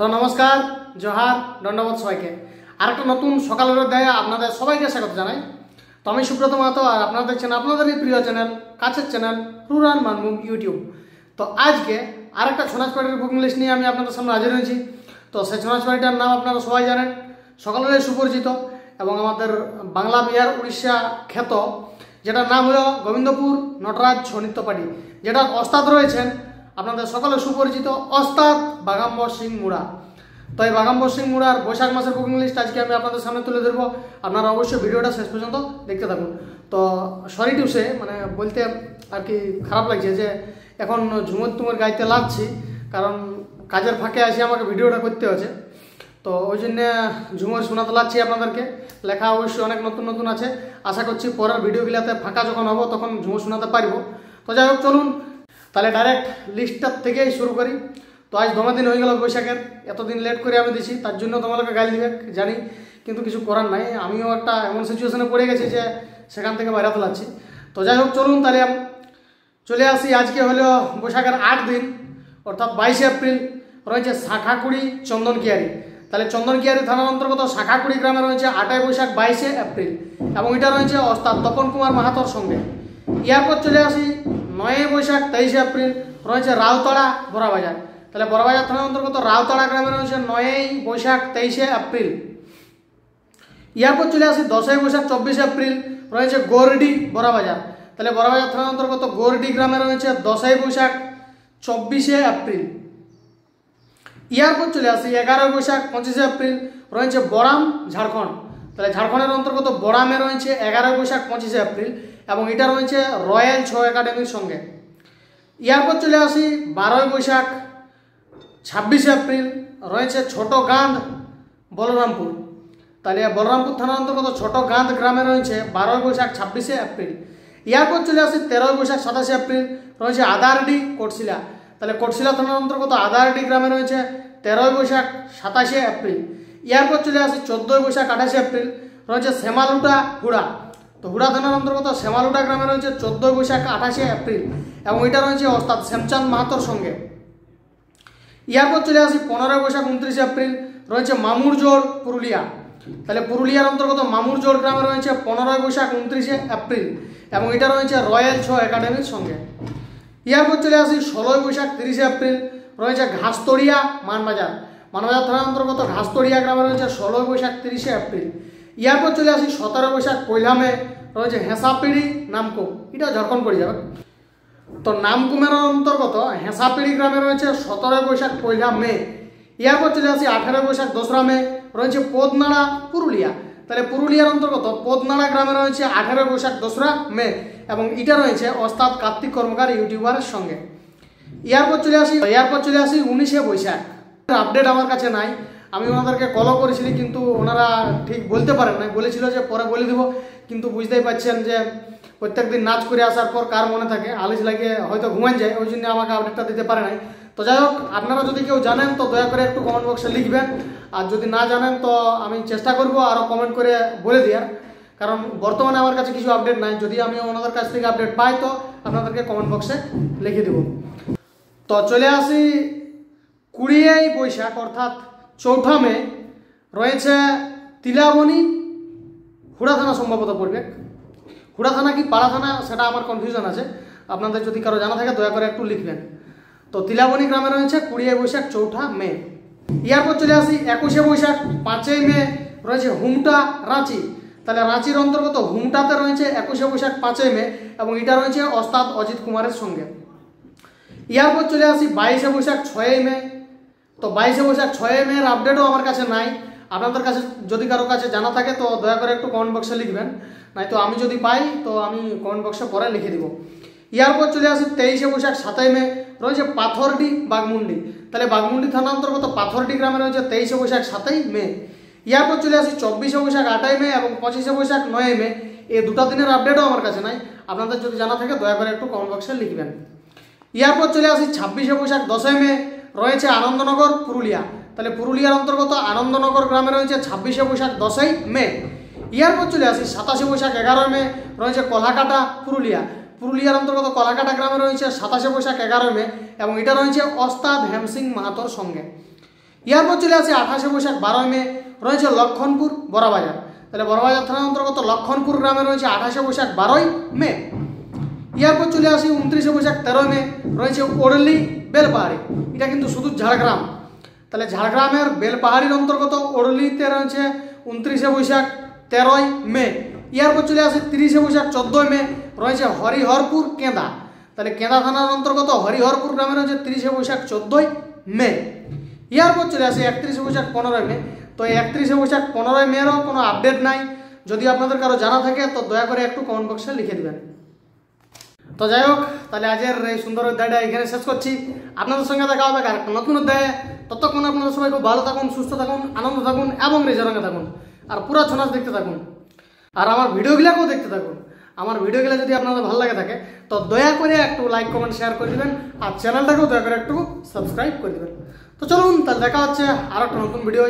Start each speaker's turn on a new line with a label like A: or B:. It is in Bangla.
A: তো নমস্কার, জোহার, দণ্ডবোধ সবাইকে। আরেকটা নতুন সকালের অধ্যায়ে আপনাদের সবাইকে স্বাগত জানাই। তো আমি সুব্রত মাহাতো, আর আপনারা দেখছেন আপনাদেরই প্রিয় চ্যানেল, কাছের চ্যানেল রুরাল মানভূম ইউটিউব। তো আজকে আরেকটা ছৌ নাচ পার্টির বুকিং লিস্ট নিয়ে আমি আপনাদের সামনে হাজির হয়েছি। তো সেই ছৌ নাচ পার্টিটার নাম আপনারা সবাই জানেন, সকলেরই সুপরিচিত এবং আমাদের বাংলা, বিহার, উড়িষ্যা খ্যাত, যেটার নাম হলো গোবিন্দপুর নটরাজ ছৌ নৃত্য পার্টি, যেটার ওস্তাদ রয়েছেন আপনাদের সকলে সুপরিচিত ওস্তাদ বাগাম্বর সিং মুড়া। তো এই বাগাম্বর সিং মুড়ার বৈশাখ মাসের বুকিং লিস্ট আজকে আমি আপনাদের সামনে তুলে ধরবো। আপনারা অবশ্যই ভিডিওটা শেষ পর্যন্ত দেখতে থাকুন। তো সরি টু সে, মানে বলতে আর কি খারাপ লাগছে যে এখন ঝুমুর তুমুর গাইতে লাগছি, কারণ কাজের ফাঁকে আসি আমাকে ভিডিওটা করতে হচ্ছে। তো ওই জন্যে ঝুমুর শোনাতে লাগছি আপনাদেরকে। লেখা অবশ্যই অনেক নতুন নতুন আছে, আশা করছি পরের ভিডিওগুলোতে ফাঁকা যখন হবো তখন ঝুমুর শোনাতে পারবো। তো যাই হোক, চলুন তাহলে ডাইরেক্ট লিস্টটার থেকেই শুরু করি। তো আজ 9 দিন হয়ে গেল বৈশাখের, এতদিন লেট করে আমি দিছি, তার জন্য তোমাদেরকে গালি দিবে জানি, কিন্তু কিছু করার নাই। আমিও একটা এমন সিচুয়েশনে পড়ে গেছি যে সেখান থেকে বাইরে লাগছি। তো যাই হোক, চলুন তাহলে চলে আসি। আজকে হলো বৈশাখের 8 দিন, অর্থাৎ 22 এপ্রিল রয়েছে শাখাকুড়ি চন্দনকিয়ারি। তাহলে চন্দনকিয়ারি থানার অন্তর্গত শাখাকুড়ি গ্রামে রয়েছে 8ই বৈশাখ 22 এপ্রিল, এবং এটা রয়েছে ওস্তাদ তপন কুমার মাহাতোর সঙ্গে। এরপর চলে আসি 9ই বৈশাখ 23 এপ্রিল রয়েছে রাউতড়া বড়াবাজার। তাহলে বড়াবাজার থানার অন্তর্গত রাউতড়া গ্রামে রয়েছে 9ই বৈশাখ 23 এপ্রিল। এরপর চলে আসি 10ই বৈশাখ 24 এপ্রিল রয়েছে গোরডি বড়াবাজার। তাহলে বড়াবাজার থানার অন্তর্গত গোরডি গ্রামে রয়েছে 10ই বৈশাখ 24 এপ্রিল। এরপর চলে আসি 11ই বৈশাখ 25 এপ্রিল রয়েছে বড়াম ঝাড়খণ্ড। তাহলে ঝাড়খণ্ডের অন্তর্গত বড়ামে রয়েছে 11ই বৈশাখ 25 এপ্রিল, এবং এটা রয়েছে রয়্যাল ছৌ একাডেমির সঙ্গে। এরপর চলে আসি 12ই বৈশাখ 26 এপ্রিল রয়েছে ছোট গাঁধ বলরামপুর। তাহলে বলরামপুর থানার অন্তর্গত ছোট গাঁধ গ্রামে রয়েছে 12ই বৈশাখ 26 এপ্রিল। এরপর চলে আসি 13ই বৈশাখ 27 এপ্রিল রয়েছে আদারডি কোটশিলা। তাহলে কোটশিলা থানার অন্তর্গত আদারডি গ্রামে রয়েছে 13ই বৈশাখ 27 এপ্রিল। এরপর চলে আসি 14ই বৈশাখ 28 এপ্রিল রয়েছে শ্যামালুটা হুড়া। তো হুড়া থানার অন্তর্গত শ্যামালুটা গ্রামে রয়েছে 14ই বৈশাখ 28 এপ্রিল, এবং এটা রয়েছে ওস্তাদ শ্যামচাঁদ মাহাতোর সঙ্গে। এরপর চলে আসি 15ই বৈশাখ 29 এপ্রিল রয়েছে মামুরজোড় পুরুলিয়া। তাহলে পুরুলিয়ার অন্তর্গত মামুরজোড় গ্রামে রয়েছে 15ই বৈশাখ 29 এপ্রিল, এবং এটা রয়েছে রয়্যাল ছৌ একাডেমির সঙ্গে। এরপর চলে আসি 16ই বৈশাখ 30 এপ্রিল রয়েছে ঘাসতড়িয়া মানবাজার। মানবাজার থানার অন্তর্গত ঘাসতড়িয়া গ্রামে রয়েছে 16ই বৈশাখ 30 এপ্রিল। এরপর চলে আসি 17 বৈশাখ পয়লা মে রয়েছে হেঁসাপিড়ি নামকুম, এটা ঝাড়খণ্ড পড়ে যাবে। তো নামকুমের অন্তর্গত হেঁসাপিড়ি গ্রামে রয়েছে 17 বৈশাখ পয়লা মে। এরপর চলে আসি 18 বৈশাখ 2রা মে রয়েছে পোদনাড়া পুরুলিয়া। তাহলে পুরুলিয়ার অন্তর্গত পোদনাড়া গ্রামে রয়েছে 18 বৈশাখ 2রা মে, এবং এটা রয়েছে ওস্তাদ কার্তিক কর্মকার ইউটিউবারের সঙ্গে। এরপর চলে আসি 19 বৈশাখ। আপডেট আমার কাছে নাই, আমি ওনাদেরকে কলও করেছিলি, কিন্তু ওনারা ঠিক বলতে পারেন না। বলেছিল যে পরে বলে দেবো, কিন্তু বুঝতেই পারছেন যে প্রত্যেক দিন নাচ করে আসার পর কার মনে থাকে, আলিশ লাগে হয়তো ঘুমান যায়, ওই জন্য আমাকে আপডেটটা দিতে পারে নাই। তো যাই হোক, আপনারা যদি কেউ জানেন তো দয়া করে একটু কমেন্ট বক্সে লিখবেন, আর যদি না জানেন তো আমি চেষ্টা করব আরও কমেন্ট করে বলে দেওয়ার, কারণ বর্তমানে আমার কাছে কিছু আপডেট নাই। যদি আমি ওনাদের কাছ থেকে আপডেট পাই তো আপনাদেরকে কমেন্ট বক্সে লিখে দেব। তো চলে আসি 20ই বৈশাখ অর্থাৎ 4ঠা মে রয়েছে তিলাবনি হুড়া থানা, সম্ভবত পড়বে। হুড়া থানা কি পাড়া থানা সেটা আমার কনফিউশন আছে, আপনাদের যদি কারো জানা থাকে দয়া করে একটু লিখবেন। তো তিলাবনি গ্রামে রয়েছে 20ই বৈশাখ 4ঠা মে। এরপর চলে আসি 21 বৈশাখ 5ই মে রয়েছে হুমটা রাঁচি। তাহলে রাঁচির অন্তর্গত হুমটাতে রয়েছে 21 বৈশাখ 5ই মে, এবং এটা রয়েছে ওস্তাদ অজিত কুমারের সঙ্গে। এরপর চলে আসি 22 বৈশাখ 6ই মে। তো 22 বৈশাখ 6ই মের আপডেটও আমার কাছে নাই, আপনাদের কাছে যদি কারো কাছে জানা থাকে তো দয়া করে একটু কমেন্ট বক্সে লিখবেন, নাই তো আমি যদি পাই তো আমি কমেন্ট বক্সে পরে লিখে দিব। এরপর চলে আসি 23 বৈশাখ 7ই মে রয়েছে পাথরডি বাগমুন্ডি। তাহলে বাগমুন্ডি থানা অন্তর্গত পাথরডি গ্রামে রয়েছে 23 বৈশাখ 7ই মে। এরপর চলে আসি 24 বৈশাখ 8ই মে এবং 25 বৈশাখ 9ই মে। এই দুটা দিনের আপডেটও আমার কাছে নাই, আপনাদের যদি জানা থাকে দয়া করে একটু কমেন্ট বক্সে লিখবেন। এরপর চলে আসি 26 বৈশাখ 10ই মে রয়েছে আনন্দনগর পুরুলিয়া। তাহলে পুরুলিয়ার অন্তর্গত আনন্দনগর গ্রামে রয়েছে 26 বৈশাখ 10ই মে। এরপর চলে আসি 27 বৈশাখ 11 মে রয়েছে কলাকাটা পুরুলিয়া। পুরুলিয়ার অন্তর্গত কলাকাটা গ্রামে রয়েছে 27 বৈশাখ 11 মে, এবং এটা রয়েছে ওস্তাদ হেমসিং মাহাতোর সঙ্গে। এরপর চলে আসি 28শে বৈশাখ 12ই মে রয়েছে লক্ষণপুর বড়বাজার। তাহলে বড়বাজার থানার অন্তর্গত লক্ষণপুর গ্রামে রয়েছে 28শে বৈশাখ 12ই মে। এরপর চলে আসি 29শে বৈশাখ 13ই মে রয়েছে ওড়লি বেলপাহাড়ি। এটা কিন্তু শুধু ঝাড়গ্রাম। তাহলে ঝাড়গ্রামের বেলপাহাড়ির অন্তর্গত ওড়লিতে রয়েছে 29শে বৈশাখ 13ই মে। এরপর চলে আসে 30শে বৈশাখ 14ই মে রয়েছে হরিহরপুর কেঁদা। তাহলে কেঁদা থানার অন্তর্গত হরিহরপুর গ্রামে রয়েছে 30শে বৈশাখ 14ই মে। এরপর চলে আসে 31শে বৈশাখ 15ই মে। তো এই 31শে বৈশাখ 15ই মেরও কোনো আপডেট নাই। যদি আপনাদের কারো জানা থাকে তো দয়া করে একটু কমেন্ট বক্সে লিখে দেবেন। তো যাই হোক, তাহলে আজের এই সুন্দর অধ্যায়টা এখানে শেষ করছি। আপনাদের সঙ্গে দেখা হবে আর একটা নতুন অধ্যায়ে। ততক্ষণ আপনারা সবাই খুব ভালো থাকুন, সুস্থ থাকুন, আনন্দ থাকুন এবং নিজের রঙে থাকুন। আর পুরো ছনাস দেখতে থাকুন আর আমার ভিডিওগুলোকেও দেখতে থাকুন। আমার ভিডিওগুলো যদি আপনাদের ভালো লাগে থাকে তো দয়া করে একটু লাইক কমেন্ট শেয়ার করে দেবেন আর চ্যানেলটাকেও দয়া করে একটু সাবস্ক্রাইব করে দেবেন। তো চলুন, তাহলে দেখা হচ্ছে আর একটা নতুন ভিডিও।